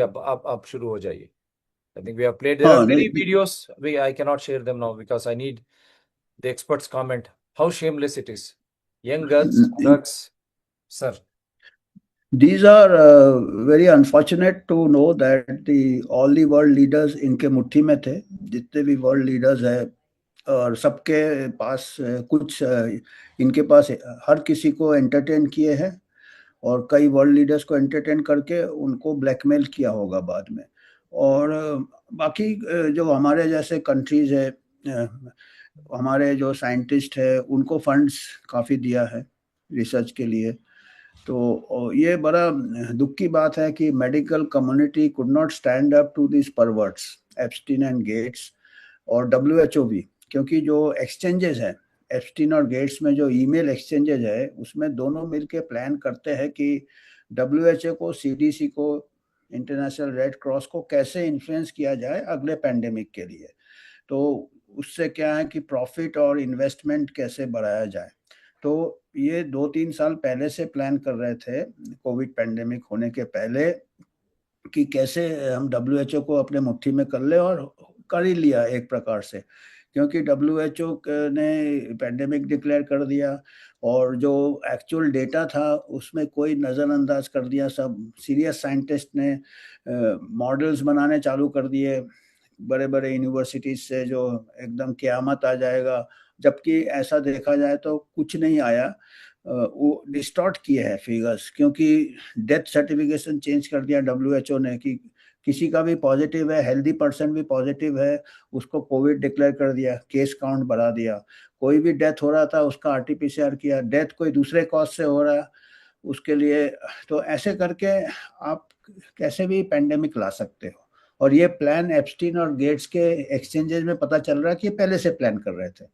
आप शुरू हो जाइए. I think we have played. There are हाँ many नहीं videos. I cannot share them now because I need the experts' comment. How shameless it is. Young girls, drugs, sir. these are very unfortunate to know that the all the world leaders इनके मुट्ठी में थे. जितने भी world leaders है और सबके पास कुछ इनके पास हर किसी को एंटरटेन किए हैं और कई वर्ल्ड लीडर्स को एंटरटेन करके उनको ब्लैकमेल किया होगा बाद में. और बाकी जो हमारे जैसे कंट्रीज है, हमारे जो साइंटिस्ट है उनको फंड्स काफ़ी दिया है रिसर्च के लिए. तो ये बड़ा दुख की बात है कि medical community could not stand up to this perverts Epstein and Gates और डब्ल्यूएचओ भी. क्योंकि जो एक्सचेंजेस हैं एप्स्टीन और गेट्स में, जो ईमेल एक्सचेंजेस है, उसमें दोनों मिलके प्लान करते हैं कि डब्ल्यूएचओ को, सीडीसी को, इंटरनेशनल रेड क्रॉस को कैसे इन्फ्लुएंस किया जाए अगले पैंडेमिक के लिए. तो उससे क्या है कि प्रॉफिट और इन्वेस्टमेंट कैसे बढ़ाया जाए. तो ये 2-3 साल पहले से प्लान कर रहे थे, कोविड पैंडेमिक होने के पहले, कि कैसे हम डब्ल्यूएचओ को अपने मुट्ठी में कर ले. और कर ही लिया एक प्रकार से, क्योंकि डब्ल्यूएचओ ने पैंडेमिक डिक्लेयर कर दिया और जो एक्चुअल डेटा था उसमें कोई नज़रअंदाज कर दिया. सब सीरियस साइंटिस्ट ने मॉडल्स बनाने चालू कर दिए बड़े बड़े यूनिवर्सिटीज से, जो एकदम क़यामत आ जाएगा, जबकि ऐसा देखा जाए तो कुछ नहीं आया. वो डिस्टॉर्ट किए हैं फिगर्स, क्योंकि डेथ सर्टिफिकेशन चेंज कर दिया डब्ल्यूएचओ ने कि किसी का भी पॉजिटिव है, हेल्दी पर्सन भी पॉजिटिव है, उसको कोविड डिक्लेयर कर दिया, केस काउंट बढ़ा दिया. कोई भी डेथ हो रहा था उसका आरटीपीसीआर किया. डेथ कोई दूसरे कॉज से हो रहा है उसके लिए. तो ऐसे करके आप कैसे भी पेंडेमिक ला सकते हो. और ये प्लान एप्स्टीन और गेट्स के एक्सचेंजेस में पता चल रहा है कि ये पहले से प्लान कर रहे थे.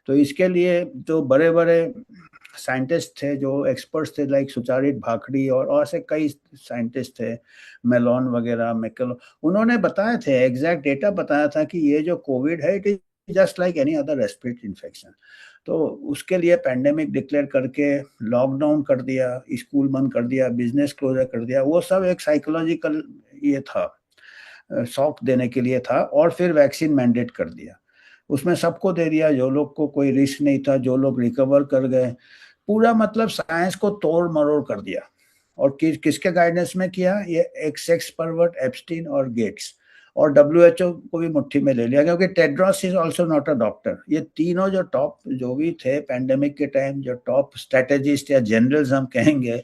तो इसके लिए जो बड़े बड़े साइंटिस्ट थे, जो एक्सपर्ट्स थे, लाइक सुचारित भाखड़ी और ऐसे कई साइंटिस्ट थे, मेलोन वगैरह, मैकलो, उन्होंने बताए थे, एग्जैक्ट डेटा बताया था कि ये जो कोविड है it is just like any other respiratory infection. तो उसके लिए पैंडेमिक डिक्लेयर करके लॉकडाउन कर दिया, स्कूल बंद कर दिया, बिजनेस क्लोजर कर दिया. वो सब एक साइकोलॉजिकल ये था, शॉक देने के लिए था. और फिर वैक्सीन मैंडेट कर दिया, उसमें सबको दे दिया, जो लोग को कोई रिस्क नहीं था, जो लोग रिकवर कर गए. पूरा मतलब साइंस को तोड़ मरोड़ कर दिया. और किसके गाइडेंस में किया ये? एक सेक्स परवर्ट एप्स्टीन और गेट्स. और डब्ल्यूएचओ को भी मुट्ठी में ले लिया, क्योंकि Tedros is also not a doctor. ये तीनों जो टॉप जो भी थे पैंडेमिक के टाइम, जो टॉप स्ट्रेटेजिस्ट या जनरल्स हम कहेंगे,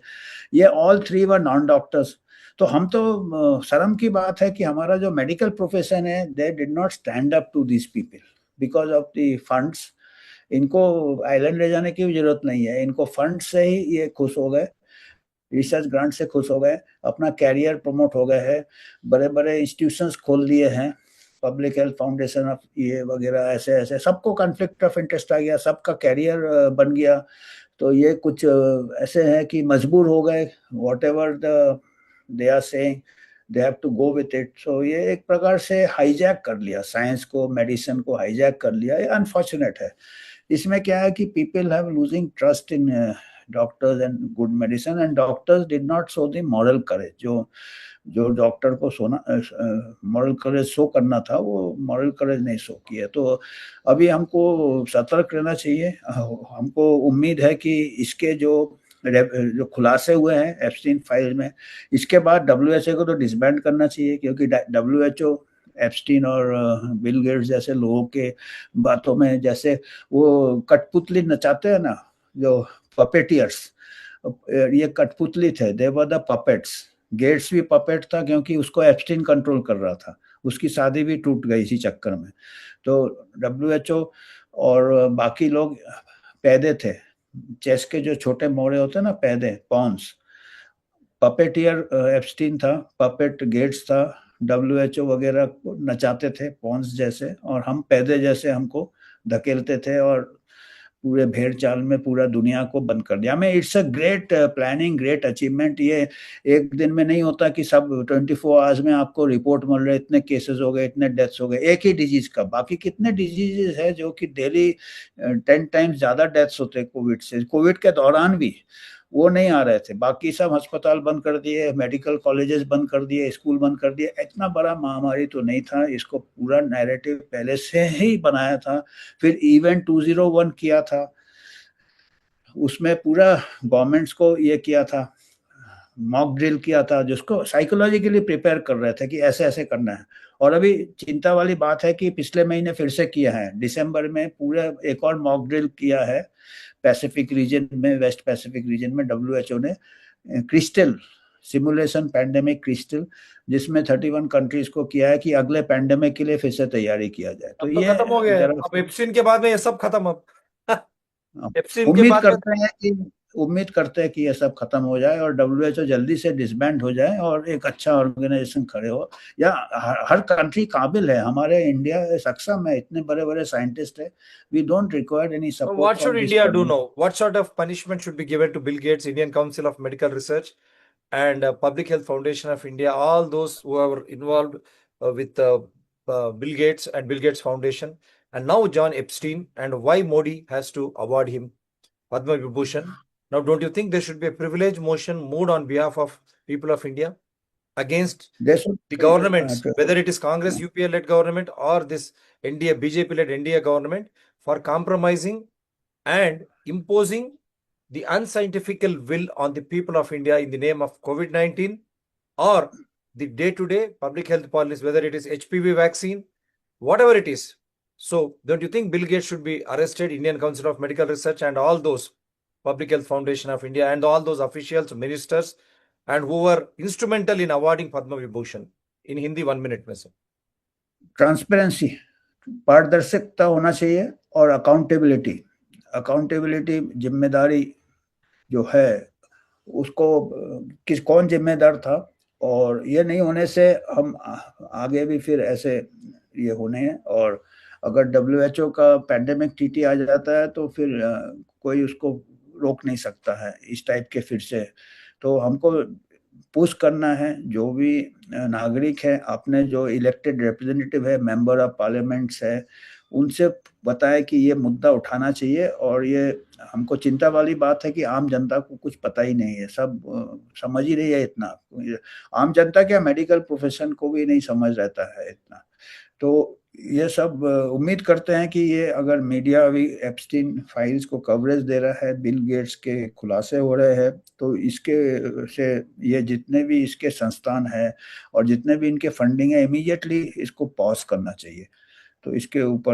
ये all three were non doctors. तो हम तो शर्म की बात है कि हमारा जो मेडिकल प्रोफेशन है, they did not stand up to this people because of the funds. इनको आइलैंड ले जाने की भी जरूरत नहीं है, इनको फंड से ही ये खुश हो गए, रिसर्च ग्रांट से खुश हो गए, अपना कैरियर प्रमोट हो गए हैं, बड़े बड़े इंस्टीट्यूशंस खोल लिए हैं, पब्लिक हेल्थ फाउंडेशन ऑफ ये वगैरह, ऐसे ऐसे सबको कॉन्फ्लिक्ट ऑफ इंटरेस्ट आ गया, सबका कैरियर बन गया. तो ये कुछ ऐसे हैं कि मजबूर हो गए, whatever they are saying they have to go with it. So ये एक प्रकार से हाईजैक कर लिया साइंस को, मेडिसिन को हाईजैक कर लिया. ये अनफॉर्चुनेट है. इसमें क्या है कि people have losing trust in doctors and good medicine, and doctors did not show the moral courage. जो जो डॉक्टर को सोना मॉरल करेज शो करना था, वो मॉरल करेज नहीं शो किया. तो अभी हमको सतर्क रहना चाहिए. हमको उम्मीद है कि इसके जो खुलासे हुए हैं एप्स्टीन फाइल में, इसके बाद डब्ल्यूएचओ को तो डिसबैंड करना चाहिए, क्योंकि डब्ल्यूएचओ एप्स्टीन और बिल गेट्स जैसे लोगों के बातों में, जैसे वो कठपुतली नचाते हैं ना, जो पपेटियर्स, ये कठपुतली थे, दे वर द पपेट्स. गेट्स भी पपेट था, क्योंकि उसको एप्स्टीन कंट्रोल कर रहा था, उसकी शादी भी टूट गई इसी चक्कर में. तो डब्ल्यूएचओ और बाकी लोग पैदे थे, चेस के जो छोटे मोड़े होते हैं ना, पैदे, पॉन्स. पपेटियर एप्स्टीन था, पपेट गेट्स था, डब्ल्यूएचओ वगैरह को नचाते थे पॉन्स जैसे, और हम पैदे जैसे हमको धकेलते थे और पूरे भेड़ चाल में पूरा दुनिया को बंद कर दिया. हमें it's a great planning, great achievement. ये एक दिन में नहीं होता कि सब 24 आवर्स में आपको रिपोर्ट मिल रहे, इतने केसेस हो गए, इतने डेथ्स हो गए एक ही डिजीज का. बाकी कितने डिजीजेस है जो कि डेली 10 टाइम्स ज्यादा डेथ्स होते हैं कोविड से, कोविड के दौरान भी. वो नहीं आ रहे थे। बाकी सब अस्पताल बंद कर दिए, मेडिकल कॉलेजेस बंद कर दिए, स्कूल बंद कर दिए। इतना बड़ा महामारी तो नहीं था, इसको पूरा नैरेटिव पहले से ही बनाया था। फिर इवेंट 201 किया था, उसमें पूरा गवर्नमेंट्स को ये किया था, मॉक ड्रिल किया था, जिसको साइकोलॉजिकली प्रिपेयर कर रहे थे कि ऐसे ऐसे करना है। और अभी चिंता वाली बात है कि पिछले महीने फिर से किया है, दिसंबर में पूरा एक और मॉक ड्रिल किया है पैसिफिक रीजन में, वेस्ट पैसिफिक रीजन में। डब्ल्यूएचओ ने क्रिस्टल सिमुलेशन, पैंडेमिक क्रिस्टल, जिसमें 31 कंट्रीज को किया है कि अगले पैंडेमिक के लिए फिर से तैयारी किया जाए। तो अब तो ये खत्म हो गया है, जरा अब एप्सिन के बाद में ये सब खत्म अब। एप्सिन के उम्मीद बाद में करते हैं कि ये सब खत्म हो जाए और डब्ल्यूएचओ जल्दी से डिसबैंड हो जाए और एक अच्छा ऑर्गेनाइजेशन खड़े हो। या हर कंट्री काबिल है, हमारे इंडिया सक्षम है, इतने बड़े बड़े साइंटिस्ट है। We don't require any So support what should from this India do world. now? What sort of punishment should be given to Bill Gates, Indian Council of Medical Research, and Public Health Foundation of India, all those who are involved with Bill Gates and Bill Gates Foundation, and now John Epstein, and why Modi has to award him Padma Vibhushan? Now, don't you think there should be a privilege motion moved on behalf of people of India against देश the governments, whether it is Congress UPA led government or this NDA BJP led NDA government, for compromising and imposing the unscientific will on the people of India in the name of COVID-19 or the day-to-day public health policies, whether it is HPV vaccine, whatever it is. So, don't you think Bill Gates should be arrested, Indian Council of Medical Research, and all those Public Health Foundation of India, and all those officials, ministers, and who were instrumental in awarding Padma Vibhushan? In Hindi, 1 minute में sir. Transparency, पारदर्शिता होना चाहिए, और accountability. Accountability, जिम्मेदारी जो है उसको कौन जिम्मेदार था, और ये नहीं होने से हम आगे भी फिर ऐसे ये होने हैं। और अगर डब्ल्यूएचओ का पैंडेमिक टीटी आ जाता है तो फिर कोई उसको रोक नहीं सकता है इस टाइप के फिर से। तो हमको पुश करना है, जो भी नागरिक है, अपने जो इलेक्टेड रिप्रेजेंटेटिव है, मेंबर ऑफ पार्लियामेंट्स है, उनसे बताए कि ये मुद्दा उठाना चाहिए। और ये हमको चिंता वाली बात है कि आम जनता को कुछ पता ही नहीं है, सब समझ ही नहीं है इतना। आम जनता क्या, मेडिकल प्रोफेशन को भी नहीं समझ रहता है इतना। तो ये सब उम्मीद करते हैं कि ये अगर मीडिया अभी एप्स्टीन फाइल्स को कवरेज दे रहा है, बिल गेट्स के खुलासे हो रहे हैं, तो इसके से ये जितने भी इसके संस्थान हैं और जितने भी इनके फंडिंग है, इमीडिएटली इसको पॉज करना चाहिए। तो इसके ऊपर